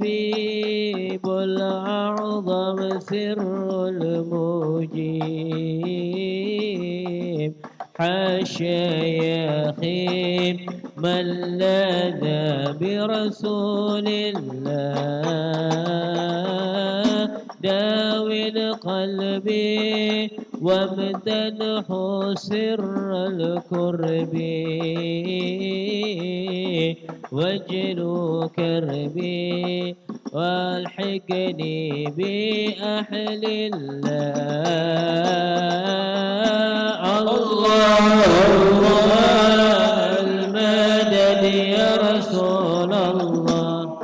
الحبيب الأعظم سر المجيب حاشا يا خيب من لاذ برسول الله داوي القلب وامتنح سر الكرب واجلوا كربي والحقني بأهل الله الله الله المدد يا رسول الله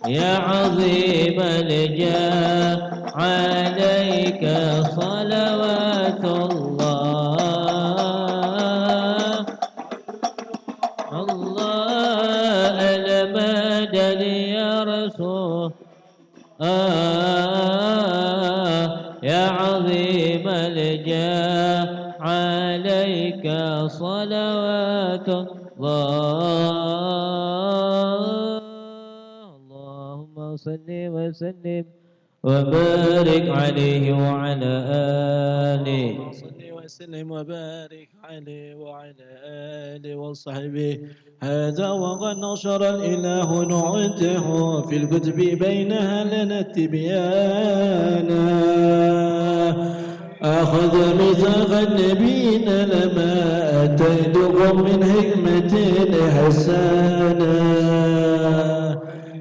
يا عظيم الجاه عليك صلوات الله الله المدد يا رسول يا عظيم الجاه عليك صلوات الله اللهم صل وسلم وبارك عليه وعلى آله صل وسلم وبارك عليه وعلى آله وصحبه هذا وقد نشر الإله نعته في الكتب بينها لنا التبيانا أخذ ميثاق النبيين لما أتيتكم من حكمة حسانا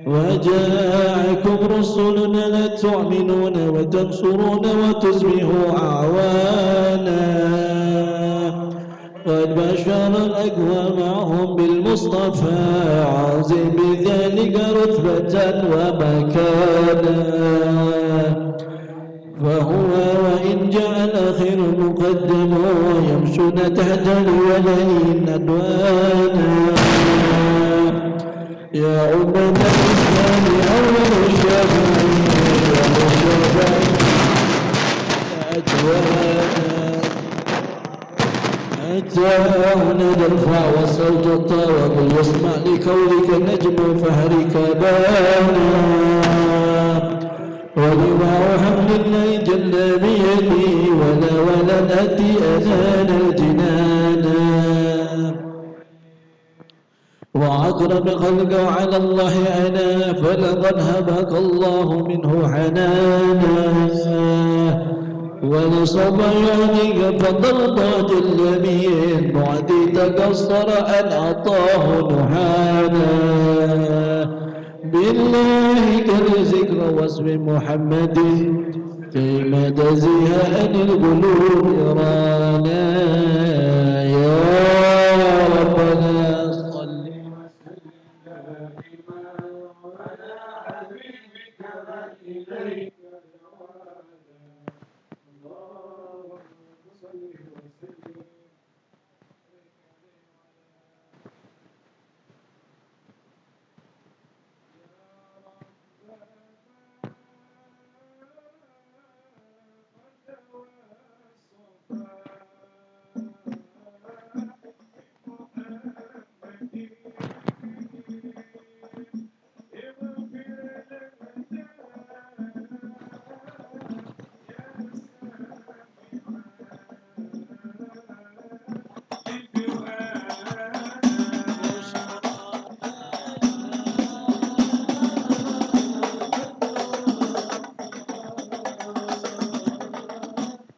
وجاءكم رسلنا لا تؤمنون وتنصرون وتصبحوا أعوانا قد بشر الأقوام معهم بالمصطفى عظيم بذلك رتبة ومكانا فهو وإن جعل خير مقدم يمشون تحت الولين أدوانا يا أمة الإسلام أول الشافعين أتاهنا الرفع والصوت الطاوة يسمع لقولك نجم فهرك بانا ولواء حمد الله جل بيدي ولا نأتي أذان الجنانا وأقرب خلق على الله أنا فلقد هبك الله منه حنانا ولصوم يعنيك فضرضا جل بين بعدي تقصر أن أعطاه نحانا بالله كالذكر واسم محمد كيما تزيه عن القلوب رانا يا ربنا صل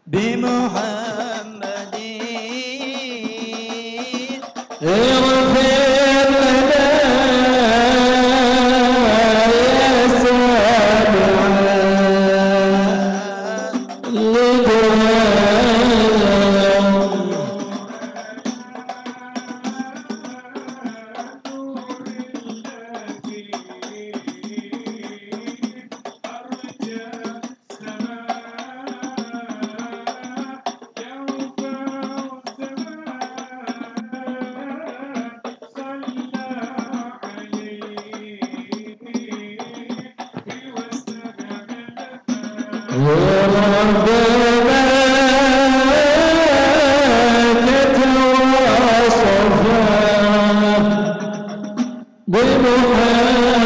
بمحمد اغفر لنا يا سامع ربنا نتواصفا بمحمد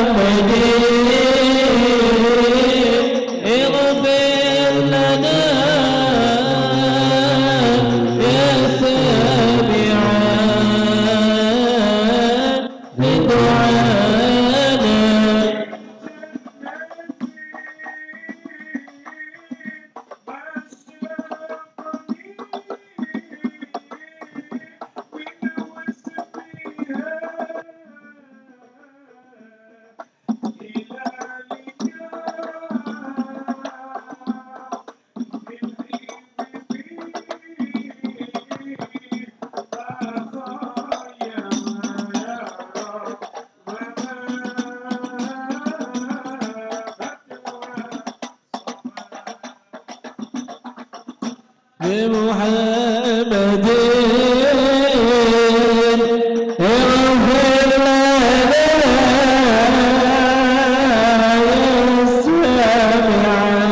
بمحمد اغفر لنا يا سامعنا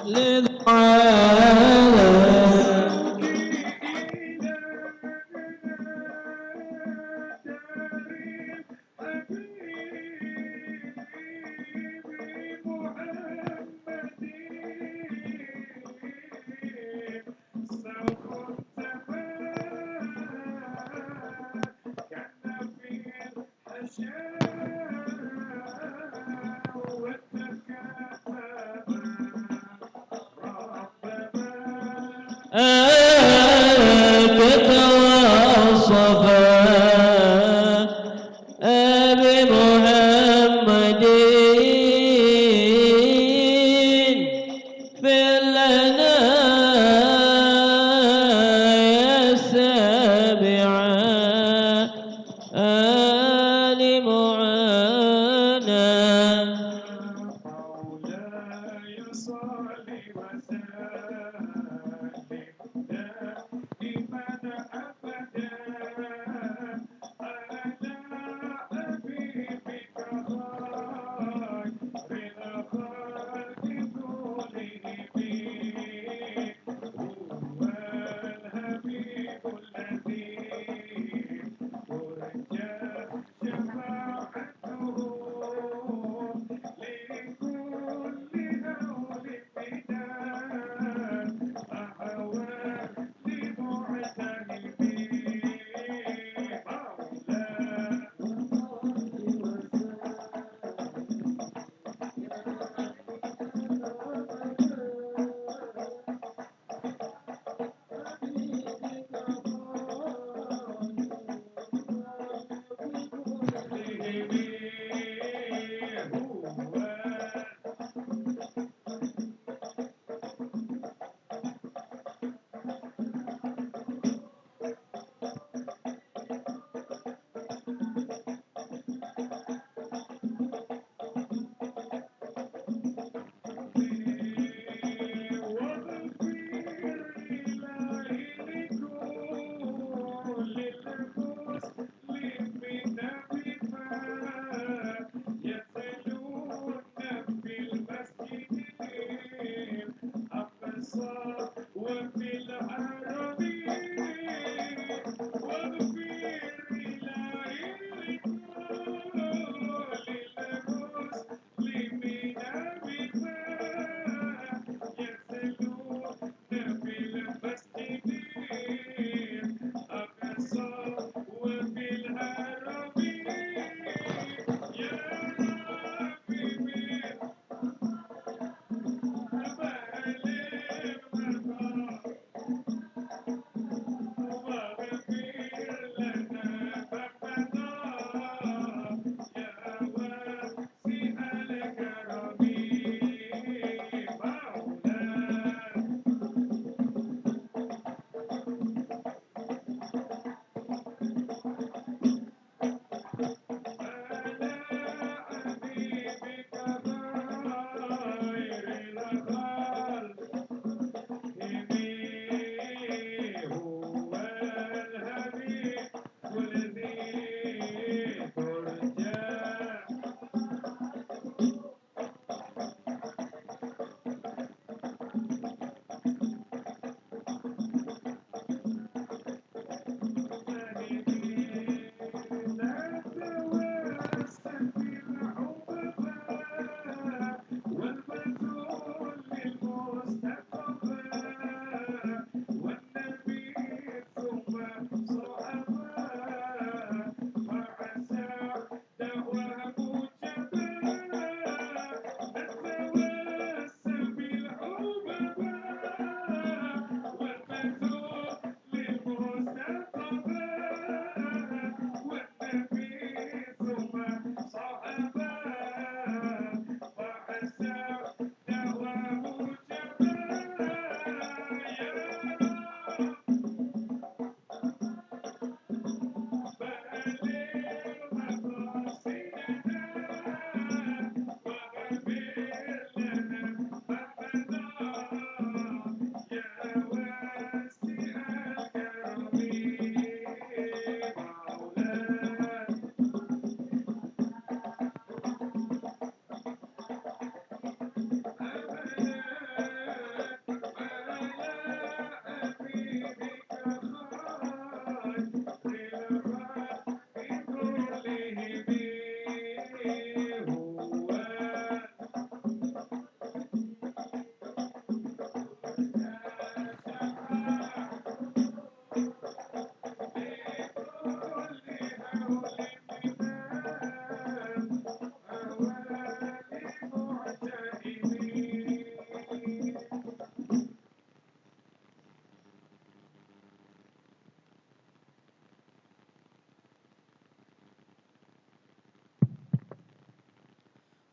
لدعاء أنت والصفا بمحمد في لنا يا سابعا آل معانا مولاي صل وسلم دائما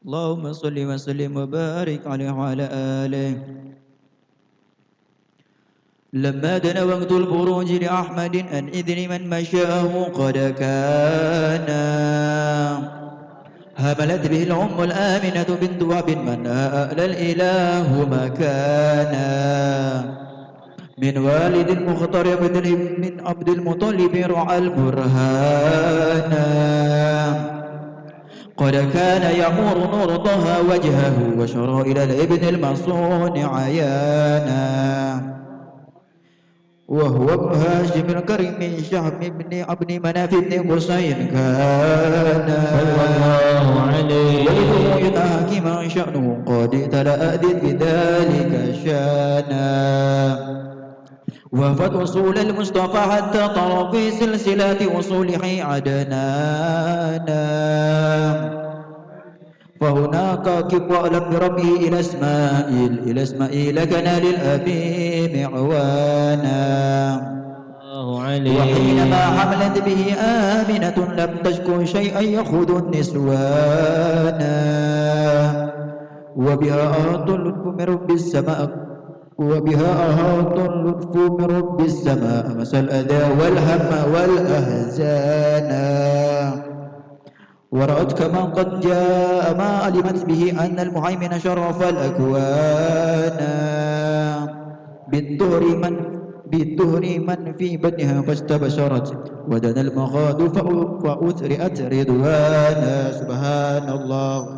اللهم صل وسلم وبارك عليه وعلى آله. لما دنا وقت البروج لأحمد أن إذن من مشاه قد كان هملت به الأم الآمنة بنت وهب من أألى الإله مكانا من والد مخترب من عبد المطلب رعى البرهان قد كان يأمر نور طه وجهه وشرائل الابن المصون عيانا وهو ابن هاشم الكريم من شهم ابن عبد مناف بن قصي كان صلى الله عليه ولد حاكما شأنه قد تلأذ بذلك شانا وفد وصول المصطفى حتى طرف في سلسلة وصوله عدنانا فهناك كبر بربه إلى إسماعيل كان للأبي معوانا وحينما حملت به آمنة لم تشكو شيئا يخوض النسوانا وبها أهط اللطف من رب السماء مسى الأذى والهم والأهزان ورأت كما قد جاء ما علمت به أن المهيمن شرف الأكوان بالدهر من في بدنها فاستبشرت ودنا المخاض فأثرئت رضوانا سبحان الله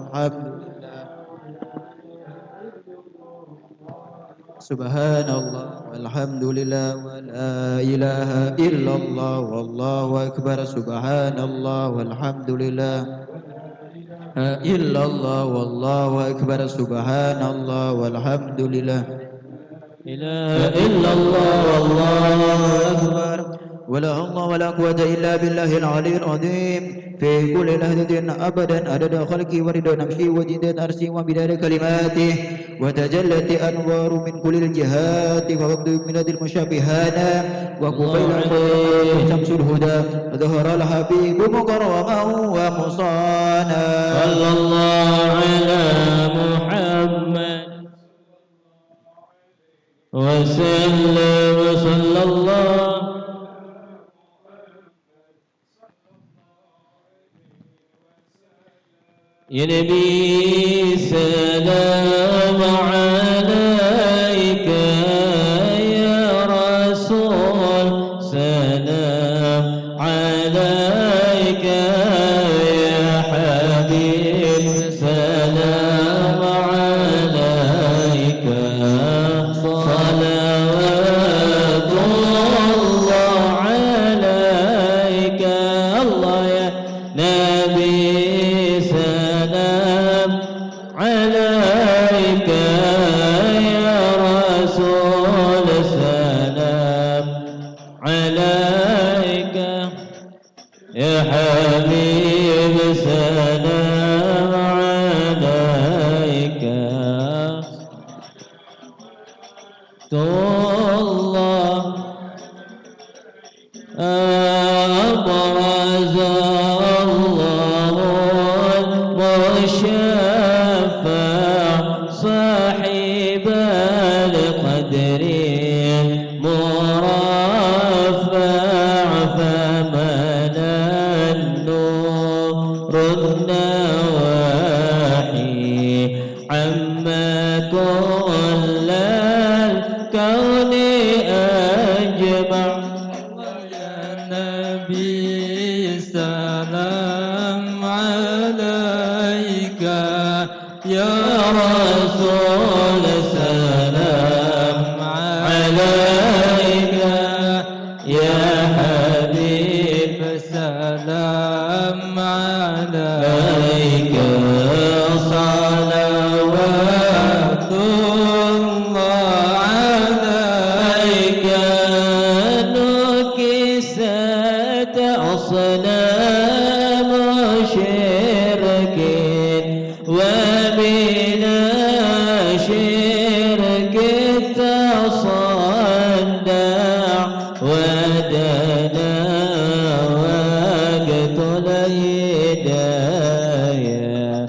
سبحان الله والحمد لله ولا إله إلا الله والله أكبر سبحان الله والحمد لله إلا الله والله أكبر سبحان الله والحمد لله إله إلا الله والله أكبر ولا الله ولا قوة إلا بالله العلي العظيم في كل لحظة أبدا عدد خلقي ورد نمشي وجدت أرسي وبدار كلماته وتجلت أنوار من كل الجهات ووقت من المشابهات وقبيل شمس الهدى ظهر الحبيب مكرما ومصانا صلى الله على محمد وسلم صلى الله يا نبي سلام عليك يا رسول سلام عليك يا حبيب سلام عليك صلوات الله عليك الله يا نبي عليك يا رسول سلام عليك يا حبيب سلام عليك الله أبرز الله المشفع صاحب القدر المرفع فمن النور النواحي عما كل الكون أجمع يا نبي سلام عليك يا رسول سلام عليك يا حبيب سلام عليك صلوات الله عليك نكست أصنام شرك ومن شرك تصدع ودنا وقت الهداية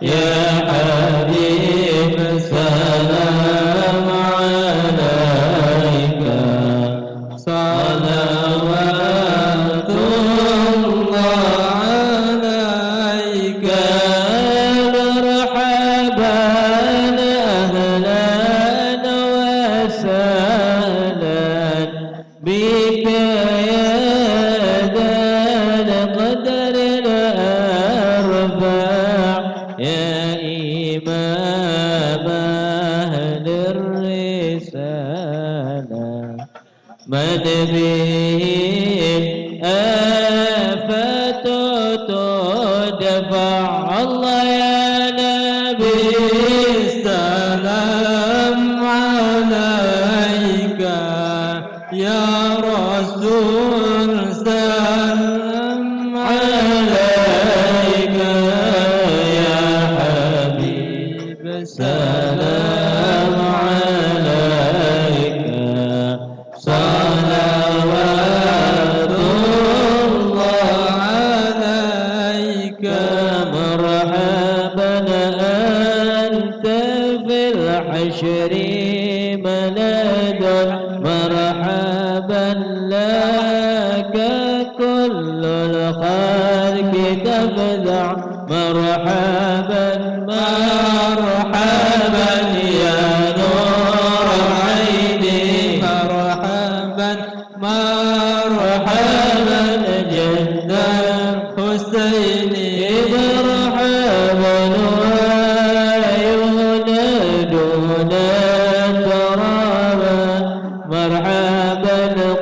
يا حبيب السلام عليك صلوات الله عليك مرحبا أهلا وسهلا بك يا ذا القدر الأرفع يا إمام أهل الرسالة من به آفة تدفع الله يا نبي السلام عليك يا رسول سلام عليك يا حبيب سلام عليك صلوات الله عليك مرحبا أنت في الحشر ملذ مرحبا لك كل الخلق تفزع مرحبا مرحبا يا نور عيني مرحبا مرحبا جد الحسين مرحبا ويولدون ترابا مرحبا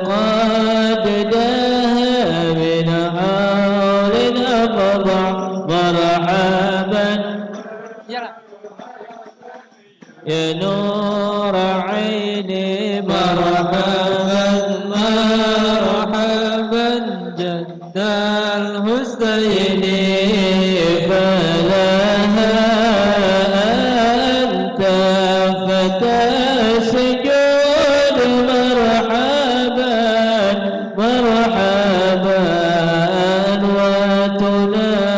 قد دها من حول أفضع مرحبا يا نور عيني مرحبا مرحبا جد الحسين فلها أنت فتى سجود مرحبا مرحبا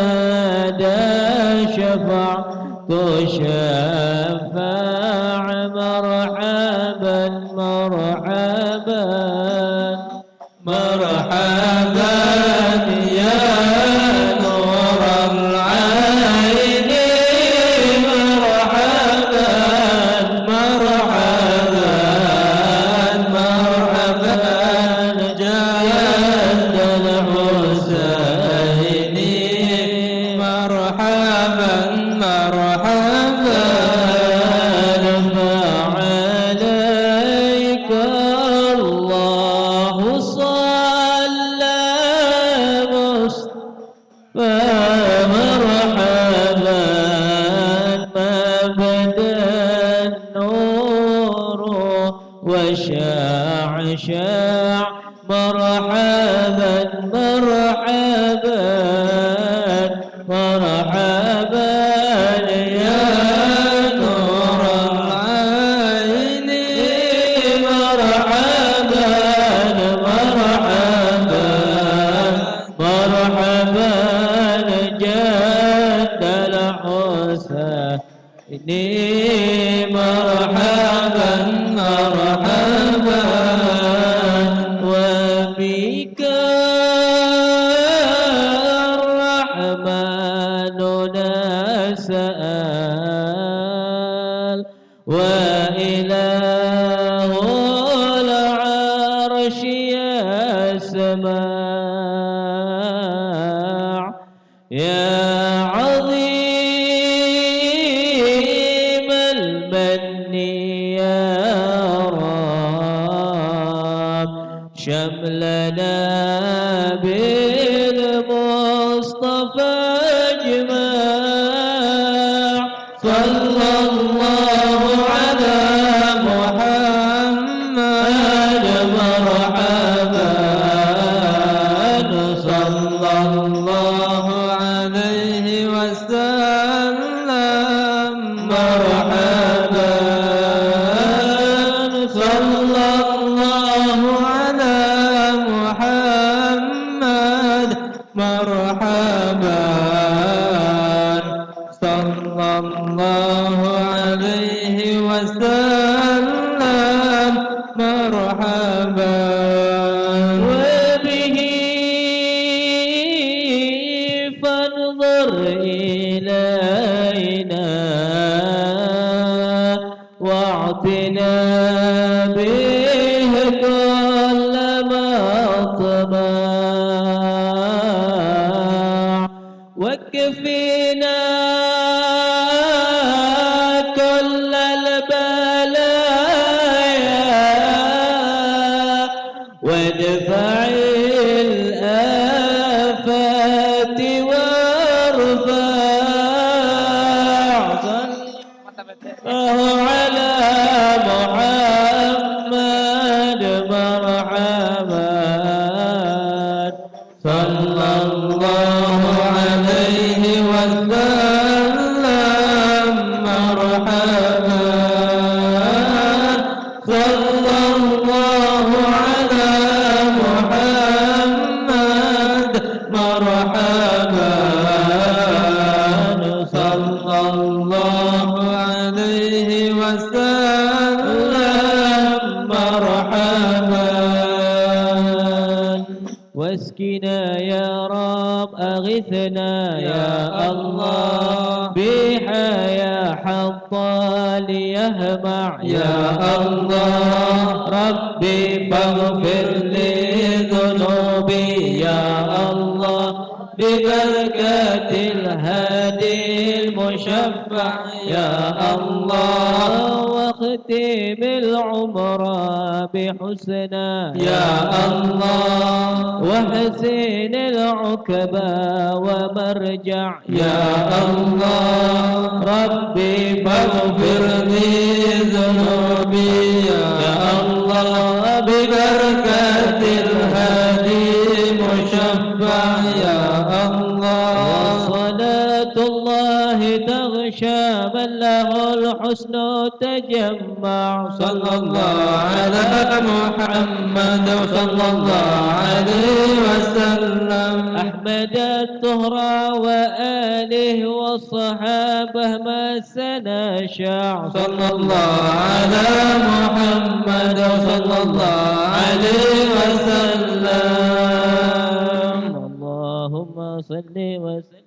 وتنادى شفع تشفع مرحبا مرحبا مرحبا يا نور العين مرحبا مرحبا مرحبا جد الحسين مرحبا مرحبا فعليك الله صلى مصطفى مرحبا ما بدا النور وشعشع مرحبا مرحبا مرحبا يا نور العين مرحبا مرحبا مرحبا جد الحسين مرحبا مرحبا وبك الرحمن نسأل وإله العرش يسمع يا عظيم المن يا رب شملنا بالمصطفى اجمع صلى الله على محمد مرحبا صلى الله عليه وسلم مرحبا صلى الله على محمد مرحبا صلى الله عليه وسلم مرحبا وبه فانظر إلينا واعتنا به كل مطمع وكفينا كل البلايا وادفع الآفات وارفع على محمد مرحبا صلى الله عليه وسلم مرحبا صلى الله على محمد مرحبا صلى الله عليه وسلم مرحبا واسقنا يا رب أغثنا يا الله بحياة حطال يهمع يا الله ربي فاغفر لي ذنوبي يا الله ببركة الهادي المشفع يا الله واختم العمر بحسنى يا الله وحسين العقبى ومرجع يا الله ربي فاغفر لي ذنوبي يا الله ببركة الهادي المشفع يا الله وصلاة الله تغشى من له الحسن تجمع صلى الله على محمد صلى الله عليه وسلم أحمد الطهرى وآله والصحابة ما سنشاع صلى الله على محمد صلى الله عليه وسلم اللهم صل وسلم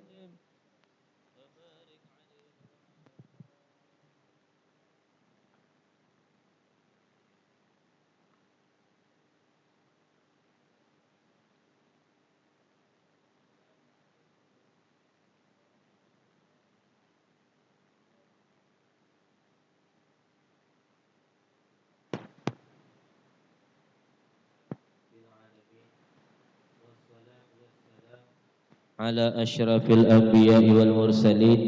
على أشرف الأنبياء والمرسلين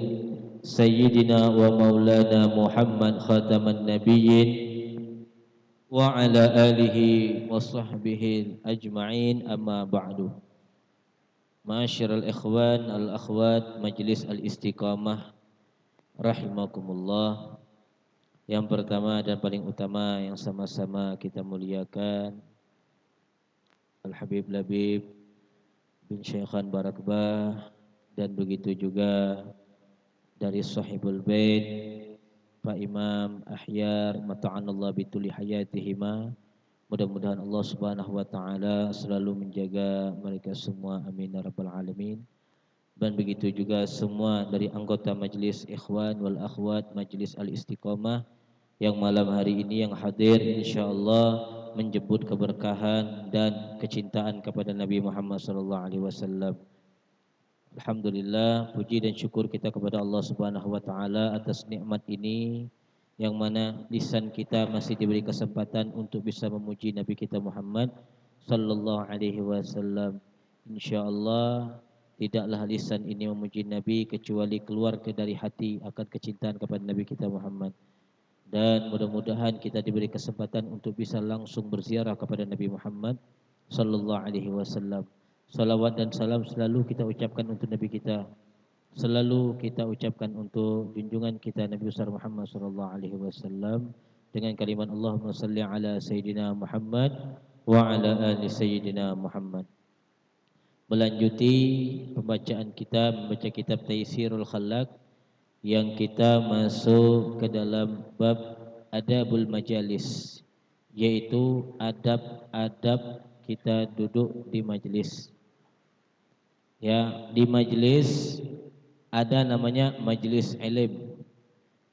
سيدنا ومولانا محمد خاتم النبيين وعلى آله وصحبه أجمعين أما بعد معاشر الإخوان الأخوات Majelis Al-Istiqamah rahimakumullah. Yang pertama dan paling utama yang sama-sama kita muliakan Al-Habib Labib bin Syekhan Barakbah, dan begitu juga dari Sahibul Bait Pak Imam Ahyar mata'anallah bituli hayatihima. Mudah-mudahan Allah Subhanahu wa taala selalu menjaga mereka semua, amin ya rabbal alamin. Dan begitu juga semua dari anggota Majelis Ikhwan wal Akhwat Majelis Al-Istiqamah yang malam hari ini yang hadir insyaallah menjemput keberkahan dan kecintaan kepada Nabi Muhammad sallallahu alaihi wasallam. Alhamdulillah, puji dan syukur kita kepada Allah Subhanahu wa taala atas nikmat ini yang mana lisan kita masih diberi kesempatan untuk bisa memuji Nabi kita Muhammad sallallahu alaihi wasallam. Insyaallah tidaklah lisan ini memuji Nabi kecuali keluar dari hati akan kecintaan kepada Nabi kita Muhammad. Dan mudah-mudahan kita diberi kesempatan untuk bisa langsung berziarah kepada Nabi Muhammad sallallahu alaihi wasallam. Salawat dan salam selalu kita ucapkan untuk Nabi kita. Selalu kita ucapkan untuk junjungan kita Nabi besar Muhammad sallallahu alaihi wasallam dengan kalimat Allahumma salli ala sayyidina Muhammad wa ala ali sayyidina Muhammad. Melanjuti pembacaan kita membaca kitab Taysirul Khallaq yang kita masuk ke dalam bab adabul majalis, yaitu adab-adab kita duduk di majelis. Ya, di majelis ada namanya majelis ilmu,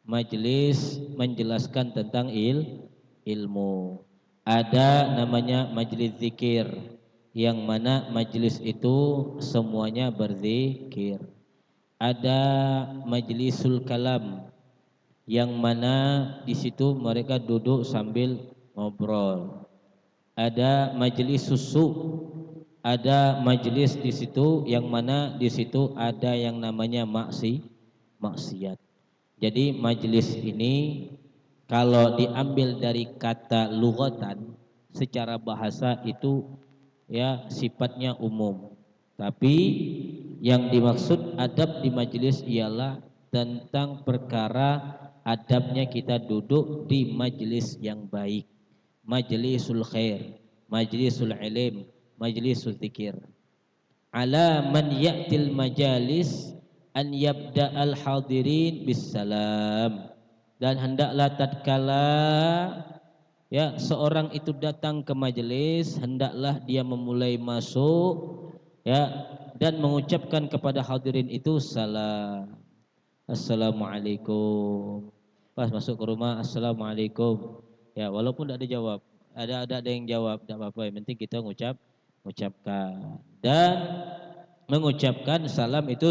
majelis menjelaskan tentang ilmu. Ada namanya majelis zikir, yang mana majelis itu semuanya berzikir. Ada majlisul kalam, yang mana di situ mereka duduk sambil ngobrol. Ada majelis susu, ada majelis di situ yang mana di situ ada yang namanya maksiat. Jadi majelis ini kalau diambil dari kata lughatan secara bahasa itu ya sifatnya umum. Tapi yang dimaksud adab di majelis ialah tentang perkara adabnya kita duduk di majelis yang baik, majlisul khair, majlisul ilm, majlisul zikir. Ala man ya'til majalis an yabda'al hadirin bis salam. Dan hendaklah tatkala ya seorang itu datang ke majelis, hendaklah dia memulai masuk ya dan mengucapkan kepada hadirin itu salam. Assalamualaikum. Pas masuk ke rumah, assalamualaikum. Ya, walaupun tidak ada jawab, ada yang jawab, tidak apa-apa. Yang penting kita mengucapkan dan mengucapkan salam itu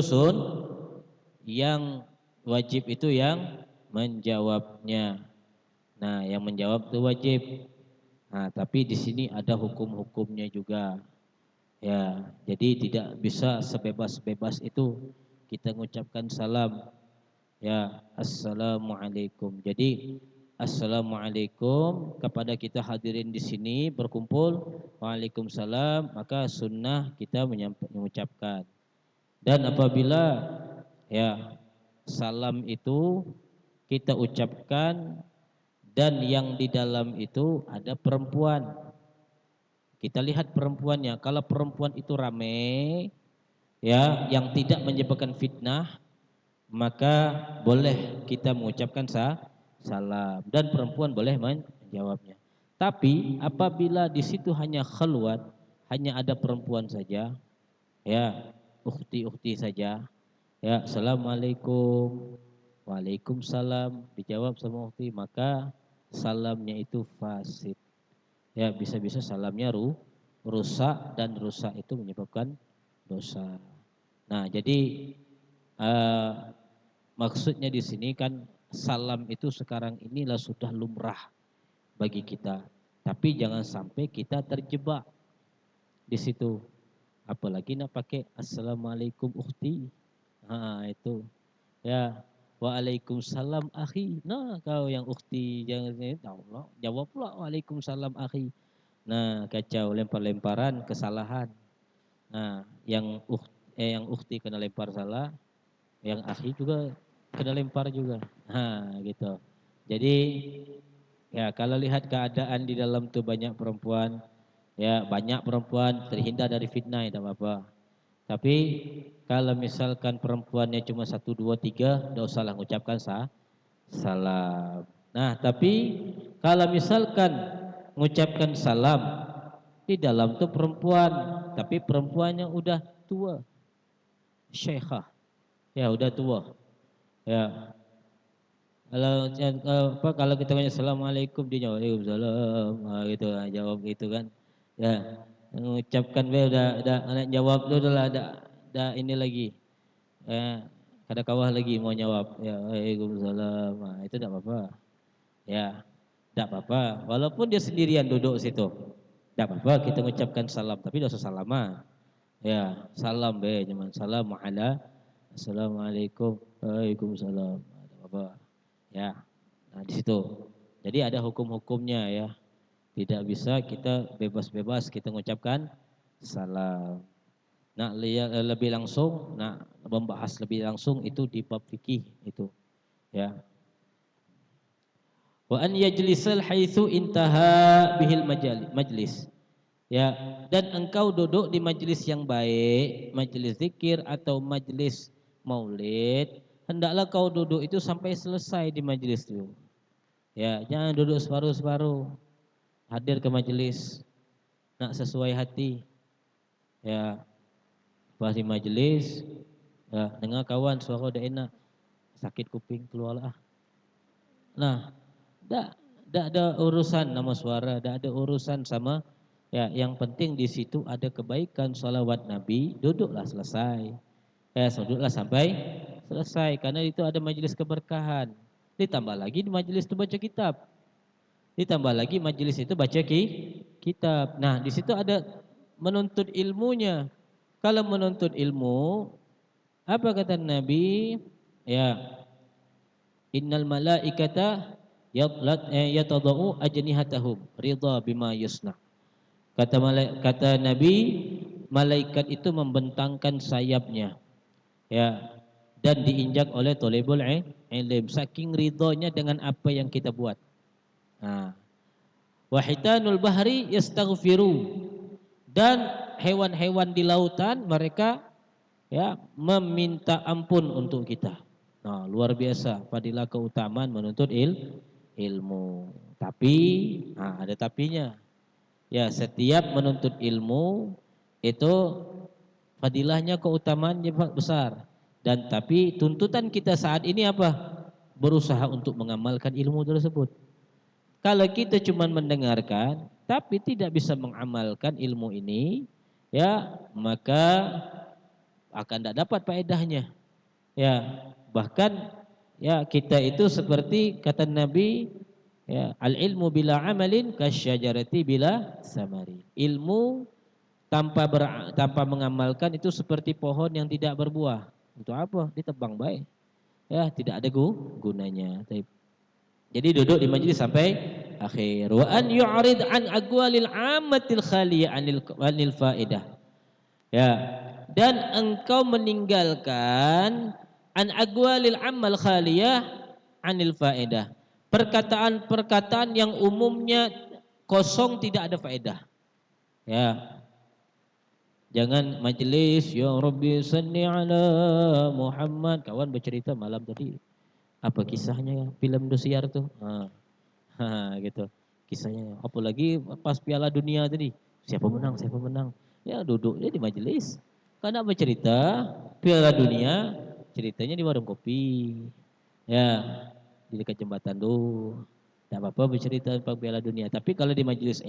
yang wajib itu yang menjawabnya. Nah, yang menjawab itu wajib. Nah, tapi di sini ada hukum-hukumnya juga. Ya, jadi tidak bisa sebebas-bebas itu kita mengucapkan salam. Ya, assalamualaikum. Jadi assalamualaikum kepada kita hadirin di sini berkumpul. Waalaikumsalam. Maka sunnah kita mengucapkan. Dan apabila ya salam itu kita ucapkan dan yang di dalam itu ada perempuan, kita lihat perempuannya. Kalau perempuan itu ramai ya yang tidak menyebabkan fitnah, maka boleh kita mengucapkan salam dan perempuan boleh menjawabnya. Tapi apabila di situ hanya khalwat, hanya ada perempuan saja, ya ukhti-ukhti saja, ya assalamualaikum, waalaikumsalam, dijawab sama ukhti, maka salamnya itu fasid. Ya bisa-bisa salamnya rusak dan rusak itu menyebabkan dosa. Nah jadi maksudnya di sini kan salam itu sekarang inilah sudah lumrah bagi kita. Tapi jangan sampai kita terjebak di situ. Apalagi nak pakai assalamualaikum ukhti. Itu. Ya, waalaikumsalam akhi. Nah, kau yang ukhti jangan tahu jawab pula waalaikumsalam akhi. Nah, kacau lempar-lemparan kesalahan. Nah, yang ukhti kena lempar salah, yang akhi juga kena lempar juga. Gitu. Jadi ya kalau lihat keadaan di dalam tuh banyak perempuan, ya banyak perempuan terhindar dari fitnah tidak apa-apa. Tapi kalau misalkan perempuannya cuma 1, 2, 3, tidak usahlah mengucapkan salam. Nah tapi kalau misalkan mengucapkan salam di dalam tuh perempuan, tapi perempuannya udah tua, syekhah, ya udah tua. Ya. Kalau kita tanya assalamualaikum dia jawab waalaikumsalam, gitu jawab gitu kan. Ya, mengucapkan udah anak jawab tu udah ada ini lagi. Kada kawah lagi mau jawab. Ya, waalaikumsalam. Itu tidak apa-apa. Ya, tidak apa-apa. Walaupun dia sendirian duduk situ. Tidak apa-apa kita mengucapkan salam, tapi tidak usah salaman. Ya, salam cuman salam ala assalamualaikum, waalaikumsalam. Tidak apa-apa. Ya, nah di situ. Jadi ada hukum-hukumnya ya. Tidak bisa kita bebas-bebas kita mengucapkan salam. Nah, lebih langsung, nah membahas lebih langsung itu di bab fikih itu. Ya. Wa an yajlisal haitsu intaha bihil majlis. Ya, dan engkau duduk di majlis yang baik, majlis zikir atau majlis maulid hendaklah kau duduk itu sampai selesai di majelis itu. Ya, jangan duduk separuh-separuh. Hadir ke majelis nak sesuai hati. Ya, pas di majelis ya, dengar kawan suara udah enak, sakit kuping keluarlah. Nah, dak ada urusan nama suara, dak ada urusan sama ya, yang penting di situ ada kebaikan salawat Nabi, duduklah selesai. Ya, duduklah sampai selesai karena itu ada majelis keberkahan. Ditambah lagi di majelis itu baca kitab. Ditambah lagi majelis itu baca kitab. Nah, di situ ada menuntut ilmunya. Kalau menuntut ilmu, apa kata Nabi? Ya, innal malaikata yatadau ajnihatahum ridha bima yusna. Kata Nabi, malaikat itu membentangkan sayapnya. Ya, dan diinjak oleh thalibul ilm saking ridhonya dengan apa yang kita buat. Nah, wahitanul bahri yastaghfiru, dan hewan-hewan di lautan mereka ya meminta ampun untuk kita. Nah, luar biasa fadilah keutamaan menuntut ilmu. Tapi ada tapinya. Ya, setiap menuntut ilmu itu fadilahnya keutamaannya besar. Dan tapi tuntutan kita saat ini apa? Berusaha untuk mengamalkan ilmu tersebut. Kalau kita cuma mendengarkan tapi tidak bisa mengamalkan ilmu ini, ya maka akan tidak dapat faedahnya. Ya, bahkan ya kita itu seperti kata Nabi, ya, al ilmu bila amalin kasyajarati bila samari. Ilmu tanpa mengamalkan itu seperti pohon yang tidak berbuah. Untuk apa? Ditebang baik. Ya, tidak ada gunanya. Jadi duduk di majelis sampai akhir. Wa an yu'rid an aqwalil ammatil khaliyah anil faedah. Ya. Dan engkau meninggalkan an aqwalil ammal khaliyah anil faedah. Perkataan-perkataan yang umumnya kosong tidak ada faedah. Ya. Jangan majelis ya Rabbi salli ala Muhammad. Kawan bercerita malam tadi. Apa kisahnya film Indosiar tuh? Gitu. Kisahnya. Apalagi pas Piala Dunia tadi. Siapa menang? Siapa menang? Ya duduknya di majelis. Karena bercerita Piala Dunia, ceritanya di warung kopi. Ya, di dekat jembatan tuh. Tidak apa-apa bercerita tentang Piala Dunia. Tapi kalau di majelis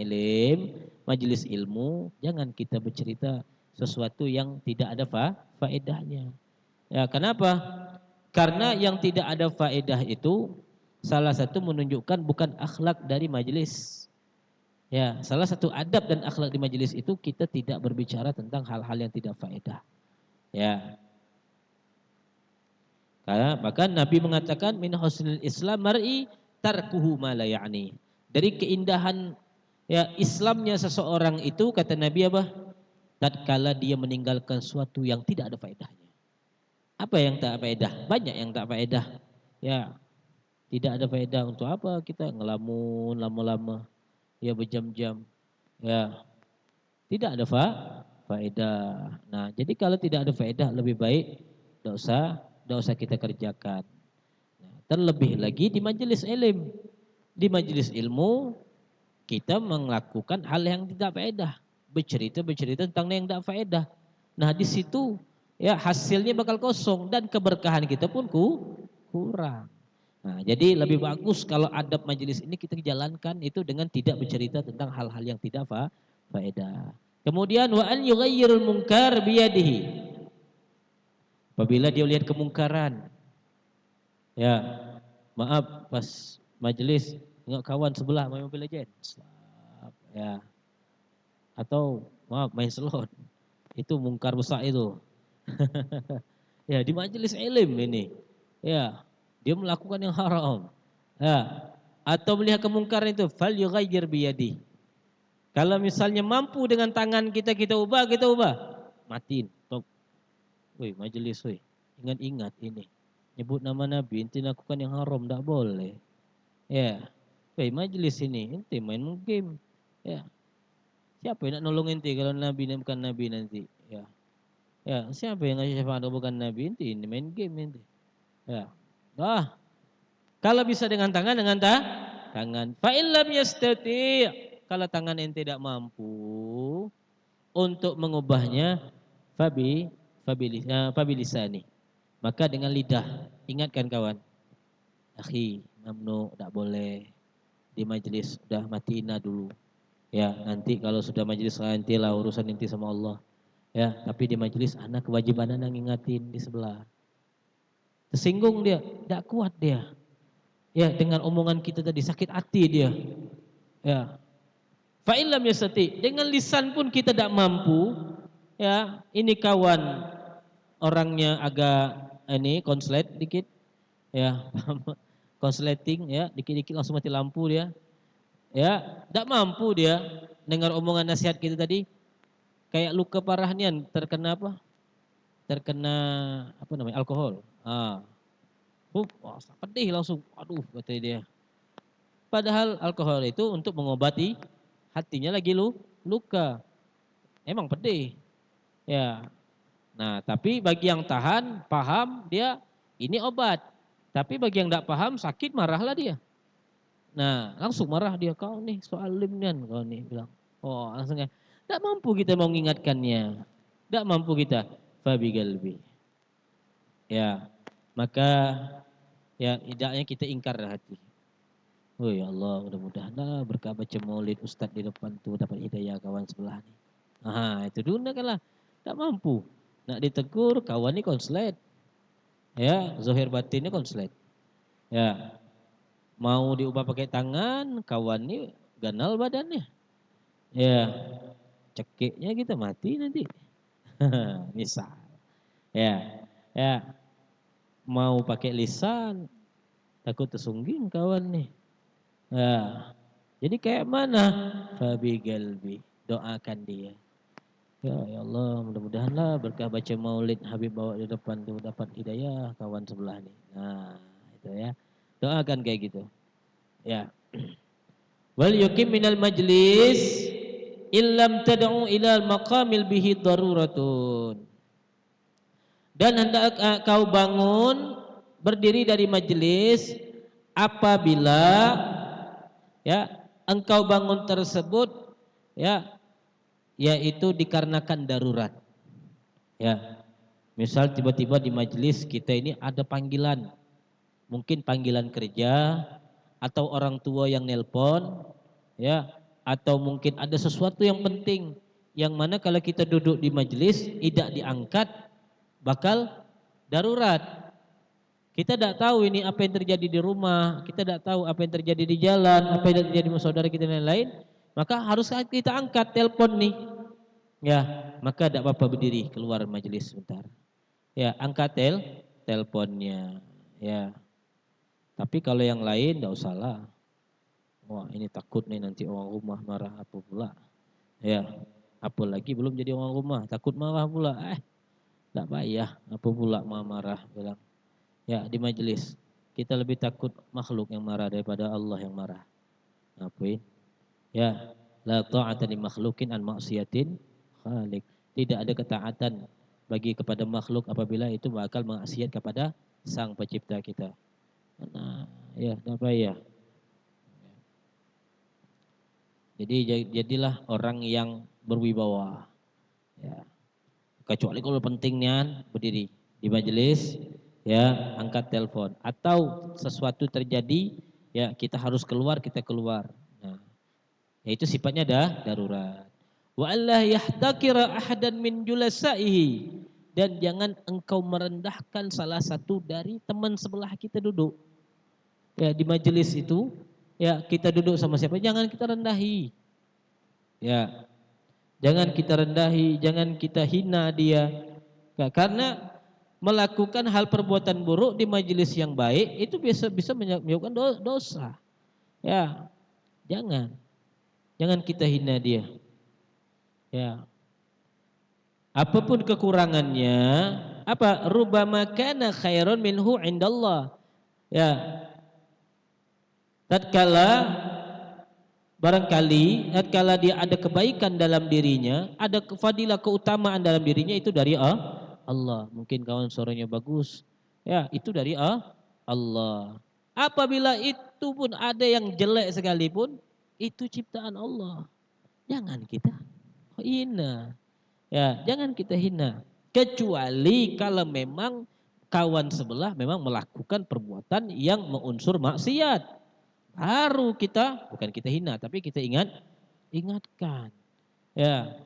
majelis ilmu, jangan kita bercerita sesuatu yang tidak ada faedahnya. Ya, kenapa? Karena yang tidak ada faedah itu salah satu menunjukkan bukan akhlak dari majelis. Ya, salah satu adab dan akhlak di majelis itu kita tidak berbicara tentang hal-hal yang tidak faedah. Ya. Karena bahkan Nabi mengatakan min husnil Islam mar'i tarkuhu ma la ya'ni. Dari keindahan ya Islamnya seseorang itu kata Nabi apa? Tatkala dia meninggalkan sesuatu yang tidak ada faedahnya. Apa yang tak faedah? Banyak yang tak faedah. Ya, tidak ada faedah. Untuk apa kita ngelamun lama-lama? Ya berjam-jam. Ya, tidak ada faedah. Nah, jadi kalau tidak ada faedah lebih baik tidak usah kita kerjakan. Nah, terlebih lagi di majelis ilmu. Di majelis ilmu kita melakukan hal yang tidak faedah. Bercerita tentang yang tidak faedah. Nah, di situ ya hasilnya bakal kosong dan keberkahan kita pun kurang. Nah, jadi lebih bagus kalau adab majelis ini kita jalankan itu dengan tidak bercerita tentang hal-hal yang tidak faedah. Kemudian wa an yughayyirul munkar biyadihi. Apabila dia lihat kemungkaran, ya maaf pas majelis tengok kawan sebelah main Mobile Legends, ya atau maaf main slot, itu mungkar besar itu. Ya di majelis ilmu ini, ya dia melakukan yang haram, ya atau melihat kemungkaran itu fal yughayyir biyadi. Kalau misalnya mampu dengan tangan kita ubah, matiin, stop. Woi majelis, woi ingat-ingat ini, nyebut nama Nabi, ente lakukan yang haram, tak boleh. Ya, woi majelis ini, ente main game, ya siapa yang nak nolong ente kalau Nabi bukan Nabi nanti, ya. Ya, siapa yang ngasih syafaat bukan Nabi? Ini main game ente. Ya. Kalau bisa dengan tangan, dengan tangan. Fa illam yastati', kalau tangan ente tidak mampu untuk mengubahnya, fabilisani. Maka dengan lidah. Ingatkan kawan. Akhi, mamnu, tak boleh. Di majelis udah matina dulu. Ya, nanti kalau sudah majelis nanti lah urusan inti sama Allah. Ya, tapi di majelis anak kewajiban anak ngingatin di sebelah. Tersinggung dia, tidak kuat dia. Ya, dengan omongan kita tadi sakit hati dia. Ya. Fa illam yastati, dengan lisan pun kita tidak mampu. Ya, ini kawan orangnya agak ini konslet dikit. Ya, konsleting ya, dikit-dikit langsung mati lampu dia. Ya, tidak mampu dia dengar omongan nasihat kita tadi. Kayak luka parah nian terkena apa? Terkena apa namanya? Alkohol. Pedih langsung. Aduh, kata dia. Padahal alkohol itu untuk mengobati hatinya lagi luka. Emang pedih. Ya. Nah, tapi bagi yang tahan, paham dia ini obat. Tapi bagi yang tidak paham, sakit, marahlah dia. Nah, langsung marah dia, kau nih soal limnian kau nih bilang. Oh, langsung tidak mampu kita mau mengingatkannya. Tidak mampu kita. Fabi galbi. Ya, maka ya idaknya kita ingkar hati. Oh ya Allah, mudah-mudahan berkah baca maulid Ustadz di depan tuh dapat hidayah kawan sebelah nih. Itu dulu kan lah. Tak mampu. Nak ditegur kawan ini konslet. Ya, zahir batinnya konslet. Ya. Mau diubah pakai tangan, kawan ini ganal badannya. Ya. Cekiknya kita mati nanti. Misal. Ya. Ya. Mau pakai lisan, takut tersungging kawan nih. Ya. Jadi kayak mana? Fabi galbi. Doakan dia. Ya Allah, mudah-mudahanlah berkah baca maulid Habib bawa di depan tuh dapat hidayah kawan sebelah nih. Nah, itu ya. Doakan kayak gitu. Ya. Wal yukim minal majlis illam tad'u ilal maqamil bihi daruratun. Dan hendak kau bangun berdiri dari majelis apabila ya engkau bangun tersebut ya yaitu dikarenakan darurat. Ya. Misal tiba-tiba di majelis kita ini ada panggilan. Mungkin panggilan kerja atau orang tua yang nelpon ya atau mungkin ada sesuatu yang penting yang mana kalau kita duduk di majelis tidak diangkat bakal darurat. Kita tidak tahu ini apa yang terjadi di rumah, kita tidak tahu apa yang terjadi di jalan, apa yang terjadi sama saudara kita dan lain-lain. Maka harus kita angkat telepon nih. Ya, maka tidak apa-apa berdiri keluar majelis sebentar. Ya, angkat teleponnya. Ya. Tapi kalau yang lain tidak usahlah. Wah, ini takut nih nanti orang rumah marah apa pula. Ya, apalagi belum jadi orang rumah, takut marah pula. Tidak payah, apa pula marah bilang. Ya, di majelis kita lebih takut makhluk yang marah daripada Allah yang marah. Ngapain? Ya, la ta'ata li makhlukin an maksiatin khaliq. Tidak ada ketaatan bagi kepada makhluk apabila itu bakal maksiat kepada Sang Pencipta kita. Nah, ya, apa ya? Jadi jadilah orang yang berwibawa. Ya. Kecuali kalau pentingnya berdiri di majelis, ya, angkat telepon atau sesuatu terjadi, ya, kita harus keluar, kita keluar. Nah, yaitu sifatnya darurat. Wa alla yahtakira ahadan min julasaihi, dan jangan engkau merendahkan salah satu dari teman sebelah kita duduk. Ya, di majelis itu, ya, kita duduk sama siapa, jangan kita rendahi. Ya. Jangan kita rendahi, jangan kita hina dia. Ya, karena melakukan hal perbuatan buruk di majelis yang baik itu bisa menyebabkan dosa. Ya. Jangan kita hina dia. Ya. Apapun kekurangannya, apa rubama kana khairan minhu indallah. Ya. Barangkali tatkala dia ada kebaikan dalam dirinya, ada fadilah keutamaan dalam dirinya itu dari Allah. Mungkin kawan suaranya bagus. Ya, itu dari Allah. Apabila itu pun ada yang jelek sekalipun, itu ciptaan Allah. Jangan kita hina. Ya, jangan kita hina. Kecuali kalau memang kawan sebelah memang melakukan perbuatan yang mengunsur maksiat. Baru kita, bukan kita hina, tapi kita ingatkan. Ya.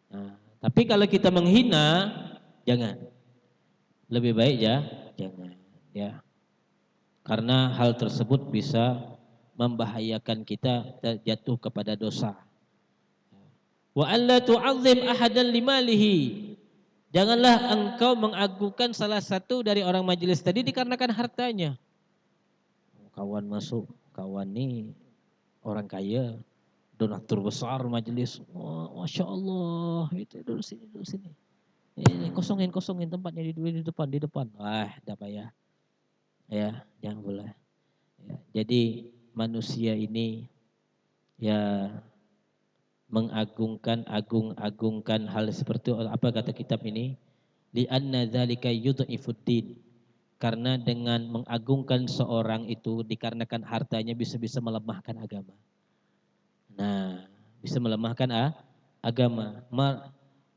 Nah, tapi kalau kita menghina, jangan. Lebih baik ya, jangan. Ya. Karena hal tersebut bisa membahayakan kita jatuh kepada dosa. Wa alla tu'azzim ahadan limalihi. Janganlah engkau mengagungkan salah satu dari orang majelis tadi dikarenakan hartanya. Kawan masuk, kawan nih orang kaya, donatur besar majelis. Oh, Masya Allah, itu duduk sini. Ini kosongin tempatnya di depan. Wah, dah payah. Ya, jangan boleh. Ya, jadi manusia ini ya mengagungkan hal seperti apa kata kitab ini, li'anna dzalika yudhifuddin, karena dengan mengagungkan seorang itu dikarenakan hartanya bisa melemahkan agama. Nah, bisa melemahkan agama,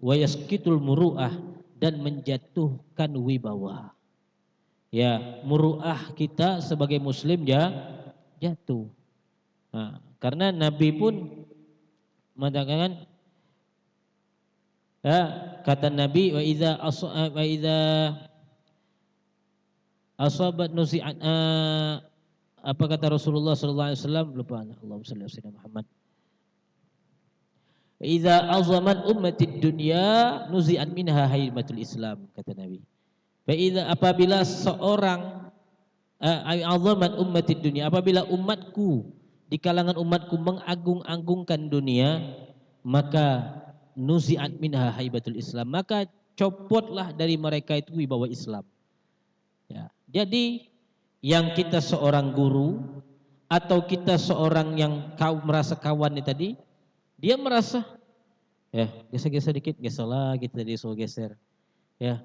wa yaskitul muru'ah, dan menjatuhkan wibawa. Ya, muru'ah kita sebagai muslim ya jatuh. Nah, karena Nabi pun mengatakan, ya, kata Nabi, wa idza asabat nusi'at, apa kata Rasulullah sallallahu alaihi wasallam, lupa, Allahumma shalli ala sayyidina Muhammad. Wa idza azamat ummatid dunya nuzi'at minha haibatul Islam, kata Nabi. Wa idza, apabila seorang azamat ummatid dunya, apabila umatku di kalangan umatku mengagung-agungkan dunia, maka nuzi'at minha haibatul Islam, maka copotlah dari mereka itu wibawa Islam. Ya. Jadi yang kita seorang guru atau kita seorang yang kau merasa kawannya tadi, dia merasa ya geser-geser dikit, geserlah kita tadi, so geser. Ya,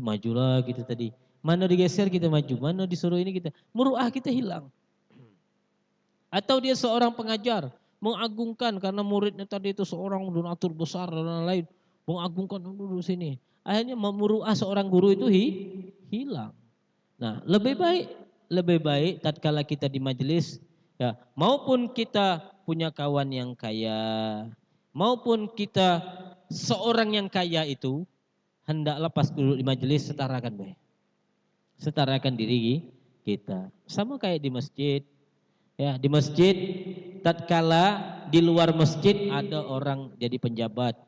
majulah kita tadi. Mana digeser kita maju, mana disuruh ini kita, muruah kita hilang. Atau dia seorang pengajar, mengagungkan karena muridnya tadi itu seorang donatur besar dan lain-lain, mengagungkan dulu sini. Akhirnya memuruah seorang guru itu hilang. Nah, lebih baik tatkala kita di majelis, ya, maupun kita punya kawan yang kaya, maupun kita seorang yang kaya itu, hendaklah pas duduk di majelis setarakan baik. Setarakan diri kita. Sama kayak di masjid. Ya, di masjid tatkala di luar masjid ada orang jadi penjabat.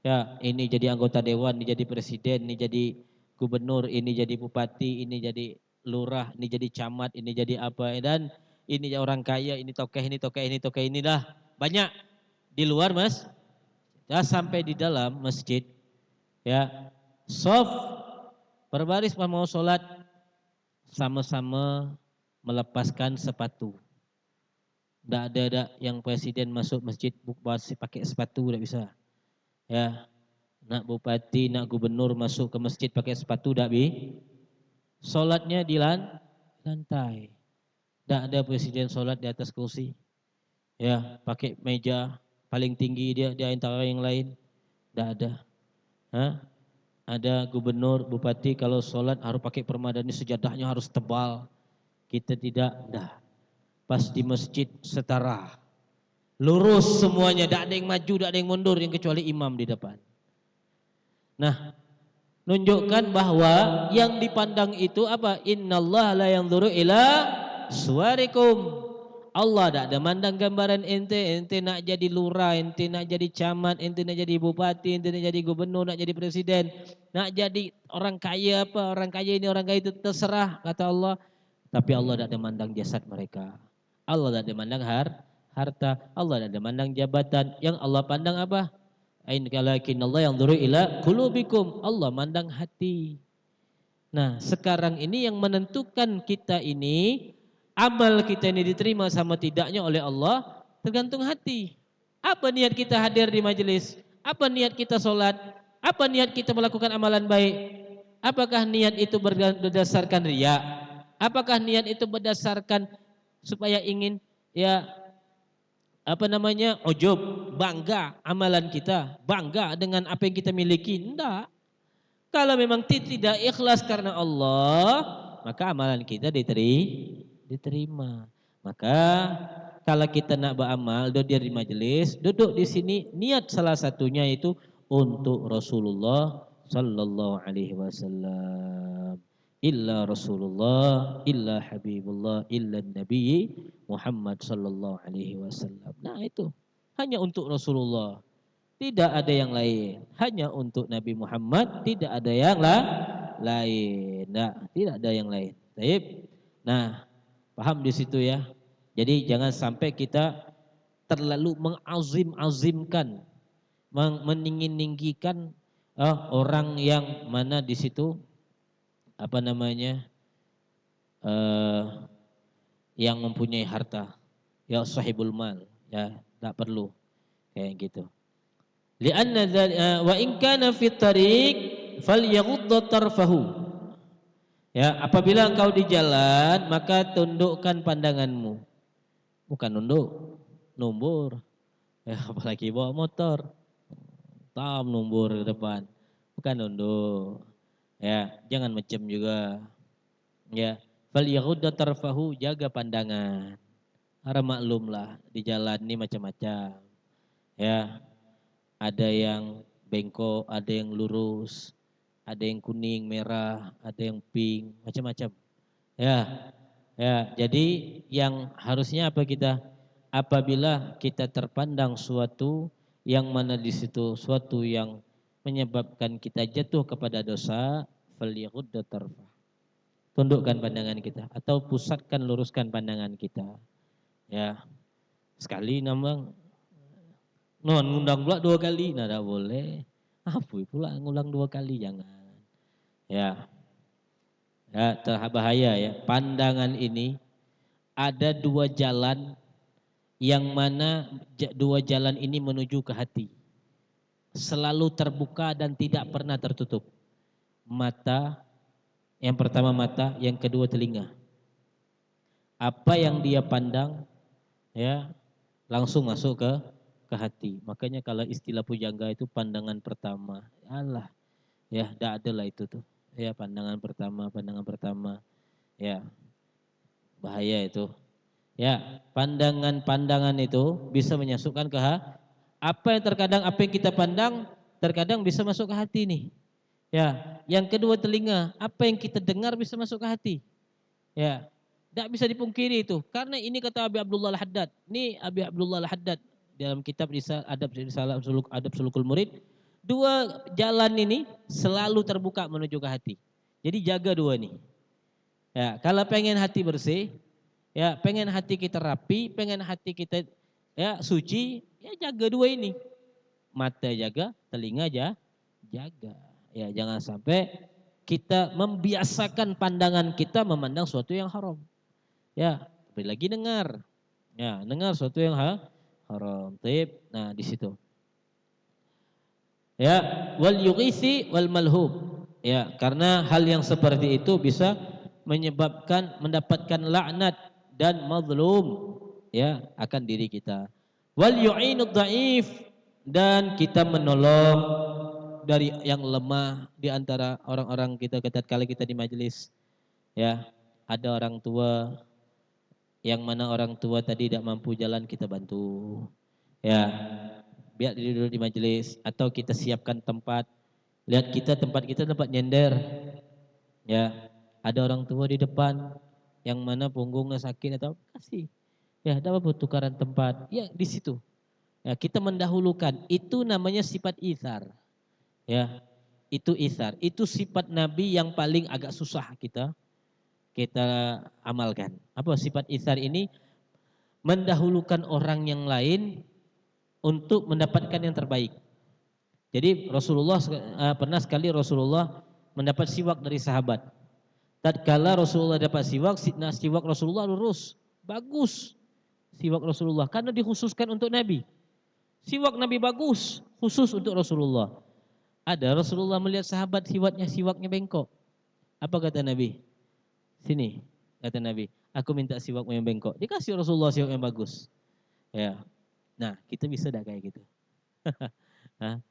Ya, ini jadi anggota dewan, ini jadi presiden, ini jadi gubernur, ini jadi bupati, ini jadi lurah, ini jadi camat, ini jadi apa, dan ini orang kaya, ini tokoh ini dah banyak di luar mas. Ya, sampai di dalam masjid, ya, sof berbaris mau sholat sama-sama melepaskan sepatu. Tidak ada yang presiden masuk masjid pakai sepatu, tidak bisa. Ya, nak bupati, nak gubernur masuk ke masjid pakai sepatu, tidak bisa. Solatnya di lantai. Tidak ada presiden solat di atas kursi. Ya, pakai meja paling tinggi dia di antara yang lain. Tidak ada. Ada gubernur, bupati kalau solat harus pakai permadani, sejadahnya harus tebal. Kita tidak. Dah. Pas di masjid setara, lurus semuanya, tak ada yang maju, tak ada yang mundur, yang kecuali imam di depan. Nah, nunjukkan bahwa yang dipandang itu apa? Innallaha la yanzuru ila suwarikum. Allah tak ada mandang gambaran ente nak jadi lurah, ente nak jadi camat, ente nak jadi bupati, ente nak jadi gubernur, nak jadi presiden, nak jadi orang kaya apa, orang kaya ini, orang kaya itu, terserah kata Allah. Tapi Allah tak ada mandang jasad mereka. Allah tidak memandang harta, Allah tidak memandang jabatan. Yang Allah pandang apa? Ainallaha yanzuru ila qulubikum. Allah mandang hati. Nah, sekarang ini yang menentukan kita ini, amal kita ini diterima sama tidaknya oleh Allah, tergantung hati. Apa niat kita hadir di majelis? Apa niat kita sholat? Apa niat kita melakukan amalan baik? Apakah niat itu berdasarkan riya? Apakah niat itu berdasarkan supaya ingin ya ujub, bangga amalan kita, bangga dengan apa yang kita miliki? Enggak. Kalau memang tidak ikhlas karena Allah, maka amalan kita diterima. Maka kalau kita nak beramal, duduk di majelis, duduk di sini, niat salah satunya itu untuk Rasulullah sallallahu alaihi wasallam. Illa Rasulullah, illa Habibullah, illa Nabi Muhammad sallallahu alaihi wasallam. Nah itu hanya untuk Rasulullah. Tidak ada yang lain. Hanya untuk Nabi Muhammad, tidak ada yang lain. Nah, tidak ada yang lain. Baik. Nah, paham di situ ya. Jadi jangan sampai kita terlalu mengazim-azimkan, meninggi-ninggikan orang yang mana di situ yang mempunyai harta, ya sahibul mal, ya tak perlu kayak gitu. Lianna wa in kana fit tariq falyaghudda tarfahu. Ya, apabila engkau di jalan, maka tundukkan pandanganmu. Bukan numbur. Ya, apalagi bawa motor. Tam numbur ke depan. Bukan nunduk. Ya, jangan macam juga. Ya, falyaghudda tarfahu, jaga pandangan. Harap maklumlah di jalan ini macam-macam. Ya. Ada yang bengkok, ada yang lurus, ada yang kuning, merah, ada yang pink, macam-macam. Ya, jadi yang harusnya apa kita? Apabila kita terpandang suatu yang mana di situ suatu yang menyebabkan kita jatuh kepada dosa, falyaghudda tarfah. Tundukkan pandangan kita atau pusatkan, luruskan pandangan kita. Ya, sekali nambang. Ngundang pula 2 kali, nah tak boleh. Apa pula ngulang 2 kali, jangan. Ya, bahaya ya. Pandangan ini ada 2 jalan yang mana 2 jalan ini menuju ke hati. Selalu terbuka dan tidak pernah tertutup. Mata, yang pertama mata, yang kedua telinga. Apa yang dia pandang, ya langsung masuk ke hati. Makanya kalau istilah pujangga itu pandangan pertama. Allah. Ya, enggak ada lah itu tuh. Ya, pandangan pertama. Ya. Bahaya itu. Ya, pandangan itu bisa menyasukkan ke apa yang kita pandang terkadang bisa masuk ke hati nih. Ya, yang kedua telinga, apa yang kita dengar bisa masuk ke hati. Ya, enggak bisa dipungkiri itu. Karena ini kata Abi Abdullah Al-Haddad. Ini Abi Abdullah Al-Haddad dalam kitab Adab Sulukul Murid, 2 jalan ini selalu terbuka menuju ke hati. Jadi jaga 2 nih. Ya, kalau pengen hati bersih, ya pengen hati kita rapi, pengen hati kita ya suci, ya jaga 2 ini. Mata jaga, telinga jaga. Ya, jangan sampai kita membiasakan pandangan kita memandang sesuatu yang haram. Ya, apalagi dengar. Ya, dengar sesuatu yang haram. Nah, di situ. Ya, wal yughisi wal malhub. Ya, karena hal yang seperti itu bisa mendapatkan laknat dan mazlum ya akan diri kita. Wal yu'inud dhaif, dan kita menolong dari yang lemah di antara orang-orang kita tatkala kita di majelis. Ya, ada orang tua yang mana orang tua tadi tidak mampu jalan, kita bantu. Ya, biar duduk di majelis atau kita siapkan tempat. Lihat tempat kita tempat nyender. Ya, ada orang tua di depan yang mana punggungnya sakit atau kasih. Ya, ada apa tukaran tempat? Ya, di situ. Ya, kita mendahulukan. Itu namanya sifat itsar. Ya, itu itsar. Itu sifat Nabi yang paling agak susah kita amalkan. Apa sifat itsar ini? Mendahulukan orang yang lain untuk mendapatkan yang terbaik. Jadi Rasulullah pernah sekali Rasulullah mendapat siwak dari sahabat. Tatkala Rasulullah dapat siwak Rasulullah lurus, bagus. Siwak Rasulullah karena dikhususkan untuk Nabi. Siwak Nabi bagus, khusus untuk Rasulullah. Ada Rasulullah melihat sahabat siwaknya bengkok. Apa kata Nabi? Sini, kata Nabi, aku minta siwakmu yang bengkok. Dikasih Rasulullah siwak yang bagus. Ya. Nah, kita bisa dah kayak gitu. Hah?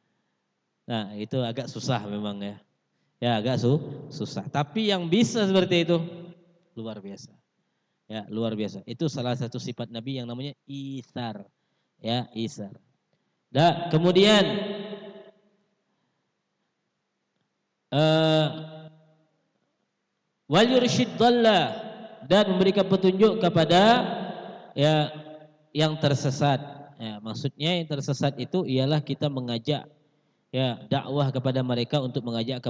Nah, itu agak susah memang ya. Ya, agak susah. Tapi yang bisa seperti itu luar biasa. Ya, luar biasa. Itu salah satu sifat Nabi yang namanya isar. Ya, isar. Dan kemudian wal yursyid dan memberikan petunjuk kepada ya yang tersesat. Ya, maksudnya yang tersesat itu ialah kita mengajak ya dakwah kepada mereka untuk mengajak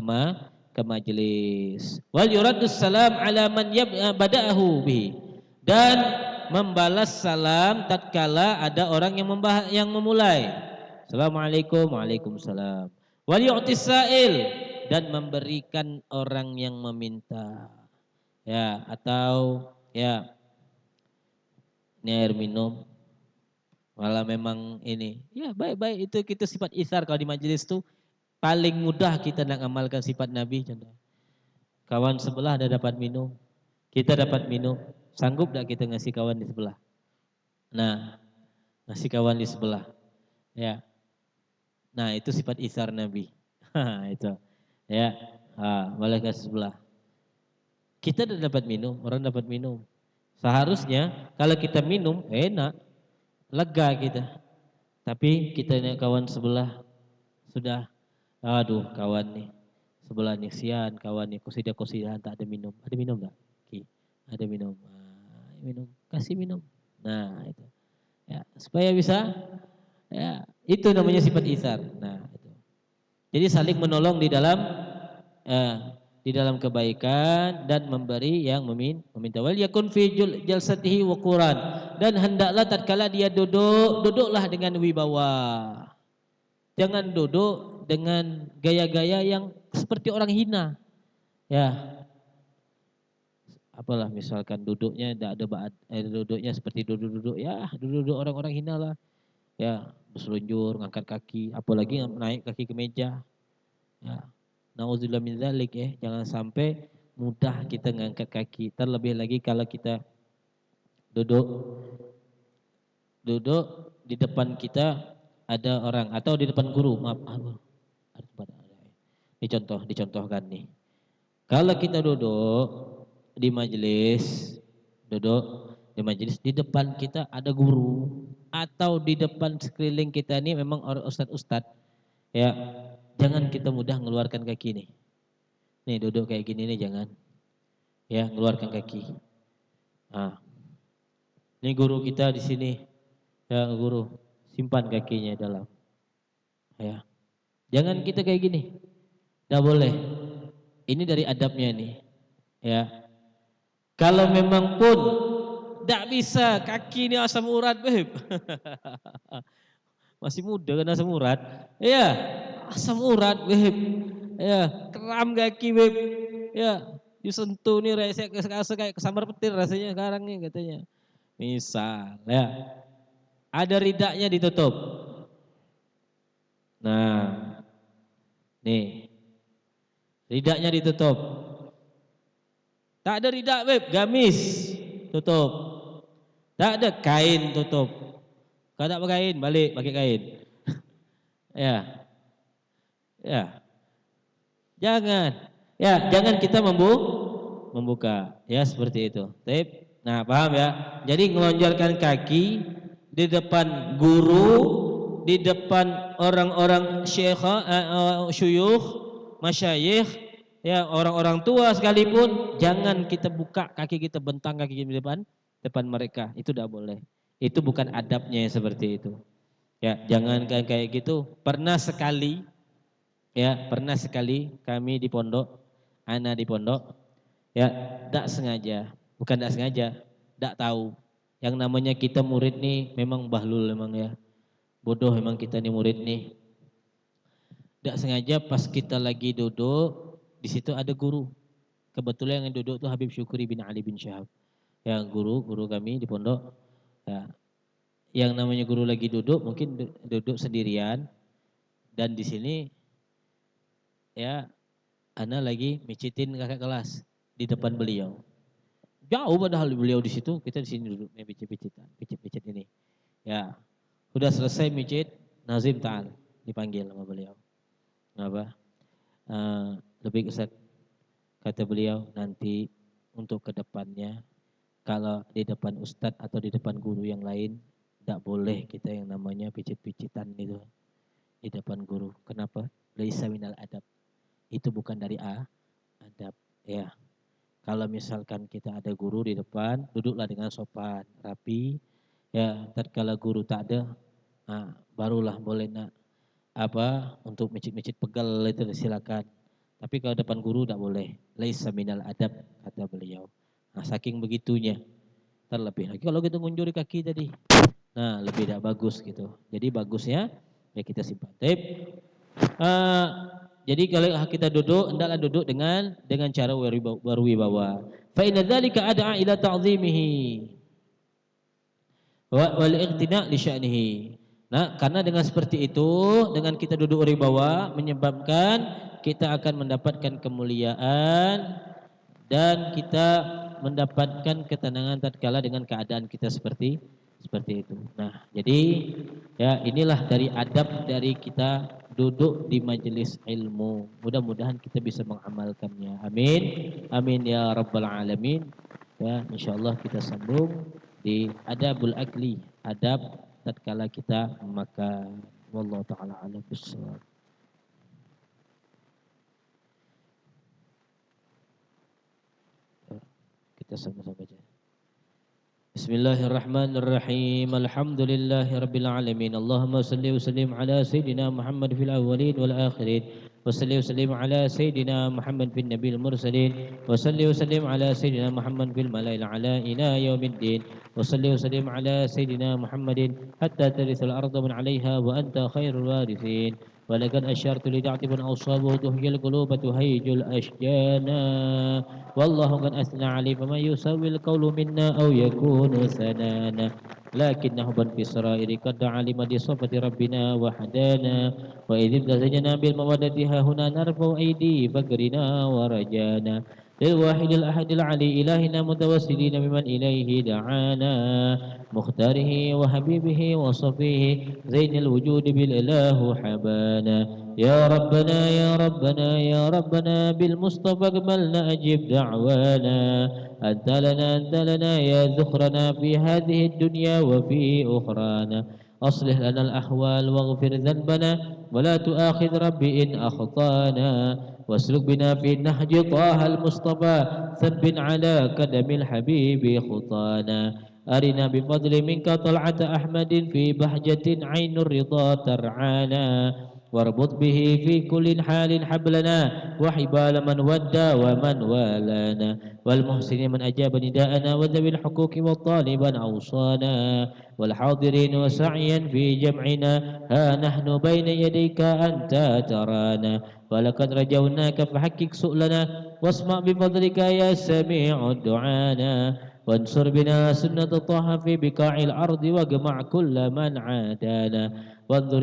ke majelis. Wal yuraddus salam ala man bada'ahu bihi. Dan membalas salam tatkala ada orang yang memulai. Assalamualaikum, waalaikumsalam. Wal yu'tis sa'il dan memberikan orang yang meminta. Ya, atau ya ini air minum. Malah memang ini, ya baik-baik itu kita sifat isar kalau di majelis tuh paling mudah kita nak amalkan sifat Nabi. Contoh, kawan sebelah ada dapat minum, kita dapat minum, sanggup tak kita ngasih kawan di sebelah? Nah, ngasih kawan di sebelah, ya. Nah itu sifat isar Nabi, itu, ya, boleh ke sebelah. Kita udah dapat minum, orang dapat minum. Seharusnya kalau kita minum enak, lega kita. Tapi kita ini kawan sebelah sudah, aduh kawan nih sebelah nih sian kawan nih kosidah tak ada minum. Ada minum tak? Oke. Ada minum. Minum, kasih minum. Nah itu. Ya, supaya bisa, ya itu namanya sifat isar. Nah itu. Jadi saling menolong di dalam kebaikan dan memberi yang meminta. Wal yakun fi jalsatihi wa Quran, dan hendaklah tatkala dia duduklah dengan wibawa. Jangan duduk dengan gaya-gaya yang seperti orang hina. Ya. Apalah misalkan duduknya tidak ada duduknya seperti duduk-duduk ya, duduk-duduk orang-orang hina lah. Ya, berselunjur, ngangkat kaki, apalagi naik kaki ke meja. Ya. Nauzubillah min dzalik ya, jangan sampai mudah kita ngangkat kaki. Terlebih lagi kalau kita duduk di depan kita ada orang atau di depan guru, maaf, dicontohkan nih. Kalau kita duduk di majelis di depan kita ada guru atau di depan sekeliling kita ini memang orang ustadz ya, jangan kita mudah mengeluarkan kaki nih. Nih duduk kayak gini nih jangan. Ya, mengeluarkan kaki. Nah. Ini guru kita di sini. Ya, guru, simpan kakinya dalam. Ya. Jangan kita kayak gini. Enggak boleh. Ini dari adabnya nih. Ya. Kalau memang pun enggak bisa, kaki ini asam urat, Beb. Masih muda kan asam urat. Ya, asam urat, Beb. Ya, kram kaki, Beb. Ya, disentuh nih resek kayak kesambar petir rasanya sekarang nih katanya. Misal, ya. Ada ridaknya ditutup. Nah. Nih. Ridaknya ditutup. Tak ada ridak, Beb, gamis tutup. Tak ada kain tutup. Kalau tak pakai kain, balik pakai kain. Ya. Ya. Jangan kita membuka. Ya, seperti itu. Nah, paham ya? Jadi ngelonjorkan kaki di depan guru, di depan orang-orang syuyukh, masyayikh, ya orang-orang tua sekalipun, jangan kita buka kaki kita, bentang kaki di depan mereka. Itu tidak boleh. Itu bukan adabnya seperti itu. Ya, jangan kayak gitu. Pernah sekali kami di pondok, anak di pondok, ya, tidak sengaja, bukan tidak sengaja, tidak tahu. Yang namanya kita murid nih memang bahlul memang ya. Bodoh memang kita nih murid nih. Tidak sengaja pas kita lagi duduk, di situ ada guru. Kebetulan yang duduk tuh Habib Syukri bin Ali bin Syahab. Yang guru kami di pondok. Ya. Yang namanya guru lagi duduk, mungkin duduk sendirian. Dan di sini ya ana lagi mijitin kakak kelas di depan beliau. Jauh padahal beliau di situ, kita di sini duduk pijit ini. Ya, sudah selesai mijit, Nazim ta'al dipanggil sama beliau. Apa? Lebih Ustaz, kata beliau, nanti untuk kedepannya kalau di depan Ustadz atau di depan guru yang lain tidak boleh kita yang namanya pijit-pijitan itu di depan guru. Kenapa? Laisa minal adab. Itu bukan dari adab. Ya. Kalau misalkan kita ada guru di depan, duduklah dengan sopan, rapi. Ya, tatkala guru tak ada, barulah boleh untuk mijit-mijit pegal itu silakan. Tapi kalau depan guru tidak boleh. Laisa minal adab, kata beliau. Nah, saking begitunya. Terlebih lagi kalau kita ngunjuri kaki tadi. Nah, lebih tidak bagus gitu. Jadi bagusnya ya kita simpan. Jadi kalau kita duduk, hendaklah duduk dengan cara berwibawa. Fa inna dzalika ad'a ila ta'zimihi wal iqtina' li sya'nihi. Nah, karena dengan seperti itu, dengan kita duduk berwibawa menyebabkan kita akan mendapatkan kemuliaan dan kita mendapatkan ketenangan tatkala dengan keadaan kita seperti itu. Nah, jadi ya inilah dari adab dari kita duduk di majelis ilmu. Mudah-mudahan kita bisa mengamalkannya. Amin. Amin ya rabbal alamin. Ya, insyaallah kita sambung di adabul akli, adab tatkala kita makan. Wallahu taala a'lam bissawab. Kita sama-sama baca. Bismillahirrahmanirrahim. Alhamdulillahi rabbil alamin. Allahumma salli wa sallim ala sayyidina Muhammad fil awwalin wal akhirin. Wa salli wa sallim ala sayyidina Muhammad fil nabiyil mursalin. Wa salli wa sallim ala sayyidina Muhammad fil malail ala ila yaumiddin. Wa salli wa sallim ala sayyidina Muhammadin hatta tarithul arda man 'alayha wa anta khairul warithin. ولقد أشرت لدعت من أوصابه تهي القلوب تهيج الأشجانا والله قد أثنى عليه فما يسوي القول منا أو يكون ثنانا لكنه بن في السرائر قد علم بصفة ربنا وحدانا وإذ ابتزجنا بالمودة ها هنا نرفع أيدي فقرنا ورجانا للواحد الأحد العلي إلهنا متوسلين بمن إليه دعانا مختاره وحبيبه وصفيه زين الوجود بالإله حبانا يا ربنا يا ربنا يا ربنا بالمصطفى اقبلنا أجب دعوانا أنت لنا يا ذخرنا في هذه الدنيا وفي أخرانا أصلح لنا الأحوال واغفر ذنبنا ولا تؤاخذ ربي إن أخطانا واسلك بنا في النهج طه المصطفى ثبت على قدم الحبيب خطانا أرنا بفضل منك طلعة أحمد في بهجة عين الرضا ترعانا واربط به في كل حال حبلنا وحبال من ودى ومن والانا والمحسن من أجاب نداءنا وذوي الحقوق والطالبا أوصانا والحاضرين وسعيا في جمعنا ها نحن بين يديك أنت ترانا ولقد رجوناك فحقق سؤلنا واسمع بفضلك يا سميع دعانا وانصر بنا سنة طه في بقاع الأرض واجمع كل من عادانا وانظر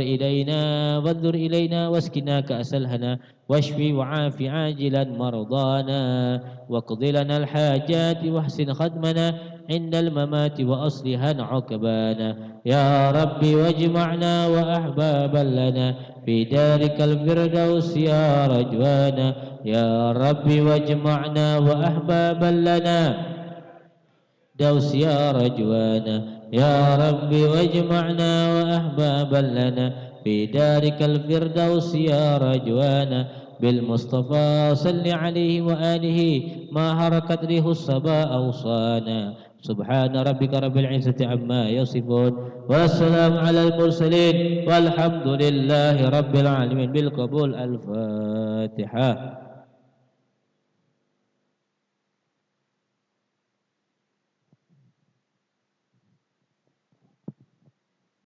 إلينا واسكنا كأس الهنا واشفي وعافي عاجلا مرضانا واقض لنا الحاجات واحسن خدمنا عند الممات وأصلها عقبانا يا ربي واجمعنا وأحبابا لنا في دارك الفردوس يا رجوانا يا ربي واجمعنا وأحبابا لنا دوس يا رجوانا يا ربي واجمعنا وأحبابا لنا في دارك الفردوس يا رجوانا بالمصطفى صل عليه وآله ما هركت ريح الصبا أوصانا سبحان ربك رب العزة عما يصفون والسلام على المرسلين والحمد لله رب العالمين بالقبول الفاتحة.